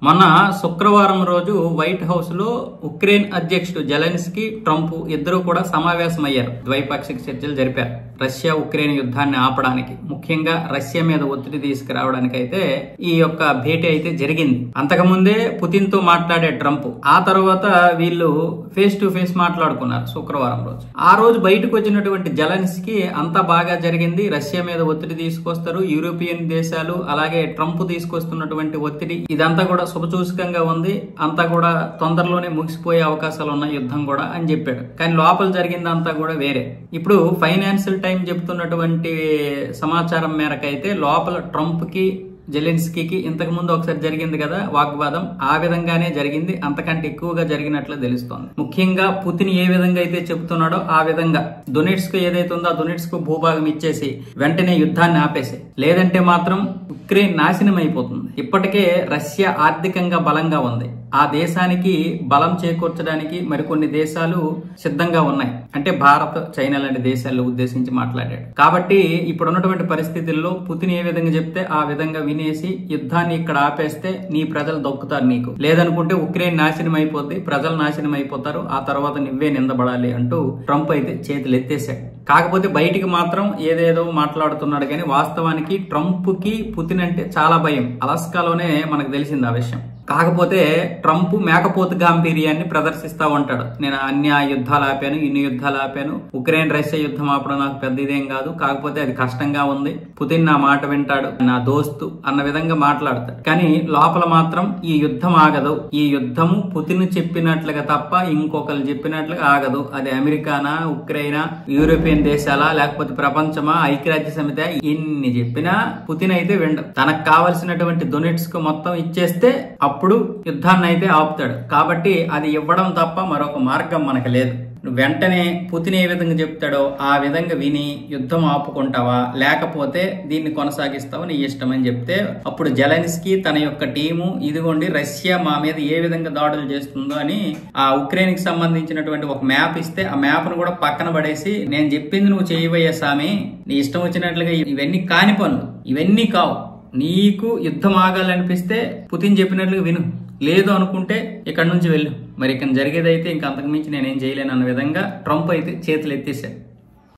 మొన్న శుక్రవారం రోజు వైట్ హౌస్ లో ఉక్రెయిన్ అధ్యక్షుడు జెలెన్స్కీ, ట్రంప్ ఇద్దరు కూడా సమావేశమయ్యారు. ద్వైపాక్షిక చర్చలు జరిపారు. రష్యా ఉక్రెయిన్ యుద్ధాన్ని ఆపడానికి, ముఖ్యంగా రష్యా మీద ఒత్తిడి తీసుకురావడానికి అయితే ఈ యొక్క భేటీ అయితే జరిగింది. అంతకుముందే పుతిన్ తో మాట్లాడే ట్రంప్, ఆ తర్వాత వీళ్ళు ఫేస్ టు ఫేస్ మాట్లాడుకున్నారు శుక్రవారం రోజు. ఆ రోజు బయటకు వచ్చినటువంటి జెలెన్స్కీ అంతా బాగా జరిగింది, రష్యా మీద ఒత్తిడి తీసుకొస్తారు, యూరోపియన్ దేశాలు అలాగే ట్రంప్ తీసుకొస్తున్నటువంటి ఒత్తిడి ఇదంతా కూడా శుభసూచకంగా ఉంది, అంతా కూడా తొందరలోనే ముగిసిపోయే అవకాశాలు ఉన్నాయి యుద్ధం కూడా అని చెప్పాడు. కానీ లోపల జరిగిందంతా కూడా వేరే. ఇప్పుడు ఫైనాన్షియల్ టైం చెప్తున్నటువంటి సమాచారం మేరకు అయితే లోపల ట్రంప్ కి జెలెన్స్కీకి ఇంతకు ముందు ఒకసారి జరిగింది కదా వాగ్వాదం, ఆ విధంగానే జరిగింది, అంతకంటే ఎక్కువగా జరిగినట్లు తెలుస్తోంది. ముఖ్యంగా పుతిన్ ఏ విధంగా అయితే చెబుతున్నాడో ఆ విధంగా డొనెట్స్క్ ఏదైతే ఉందో ఆ డొనెట్స్క్ భూభాగం ఇచ్చేసి వెంటనే యుద్ధాన్ని ఆపేసి, లేదంటే మాత్రం ఉక్రెయిన్ నాశనం అయిపోతుంది. ఇప్పటికే రష్యా ఆర్థికంగా బలంగా ఉంది, ఆ దేశానికి బలం చేకూర్చడానికి మరికొన్ని దేశాలు సిద్ధంగా ఉన్నాయి. అంటే భారత్, చైనా లాంటి దేశాలను ఉద్దేశించి మాట్లాడాడు. కాబట్టి ఇప్పుడున్నటువంటి పరిస్థితుల్లో పుతిన్ ఏ విధంగా చెప్తే ఆ విధంగా వినేసి యుద్ధాన్ని ఇక్కడ ఆపేస్తే నీ ప్రజలు దొక్కుతారు నీకు, లేదనుకుంటే ఉక్రెయిన్ నాశనం అయిపోద్ది, ప్రజలు నాశనం అయిపోతారు, ఆ తర్వాత నువ్వే నిందబడాలి అంటూ ట్రంప్ అయితే చేతులు ఎత్తేశాడు. కాకపోతే బయటికి మాత్రం ఏదేదో మాట్లాడుతున్నాడు, కానీ వాస్తవానికి ట్రంప్ కి పుతిన్ అంటే చాలా భయం. అలాస్కాలోనే మనకు తెలిసింది ఆ విషయం. కాకపోతే ట్రంప్ మేకపోతు గాంభీర్యాన్ని ప్రదర్శిస్తా ఉంటాడు. నేను అన్ని యుద్ధాలు ఆపాను, ఇన్ని యుద్ధాలు ఆపాను, ఉక్రెయిన్ రష్యా యుద్ధం ఆపడం నాకు పెద్ద ఇదేం కాదు, కాకపోతే అది కష్టంగా ఉంది, పుతిన్ నా మాట వింటాడు, నా దోస్తు అన్న విధంగా మాట్లాడతాడు. కానీ లోపల మాత్రం ఈ యుద్ధం ఆగదు, ఈ యుద్ధము పుతిన్ చెప్పినట్లుగా తప్ప ఇంకొకరు చెప్పినట్లుగా ఆగదు. అది అమెరికానా, ఉక్రెయినా, యూరోపియన్ దేశాలా, లేకపోతే ప్రపంచమా, ఐక్యరాజ్య సమితి, ఎన్ని చెప్పినా పుతిన్ అయితే విండు. తనకు కావలసినటువంటి డొనెట్స్క్ మొత్తం ఇచ్చేస్తే అప్పుడు యుద్ధాన్ని అయితే ఆపుతాడు. కాబట్టి అది ఇవ్వడం తప్ప మరొక మార్గం మనకు లేదు. వెంటనే పుతిన్ ఏ విధంగా చెప్తాడో ఆ విధంగా విని యుద్ధం ఆపుకుంటావా, లేకపోతే దీన్ని కొనసాగిస్తావా, నీ ఇష్టం అని చెప్తే అప్పుడు జెలెన్స్కీ తన యొక్క టీము ఇదిగోండి రష్యా మా మీద ఏ విధంగా దాడులు చేస్తుందో అని ఆ ఉక్రెయిన్ కి సంబంధించినటువంటి ఒక మ్యాప్ ఇస్తే ఆ మ్యాప్ ను కూడా పక్కన పడేసి, నేను చెప్పింది నువ్వు చేయబోయే సామి, నీ ఇష్టం వచ్చినట్లుగా ఇవన్నీ కాని పనులు, ఇవన్నీ కావు, నీకు యుద్ధం ఆగాలనిపిస్తే పుతిన్ చెప్పినట్లుగా విను, లేదు అనుకుంటే ఇక్కడ నుంచి వెళ్ళు, మరి ఇక్కడ జరిగేదైతే ఇంక అంతకు మించి నేనేం చేయలేను అన్న విధంగా ట్రంప్ అయితే చేతులు ఎత్తేశాడు.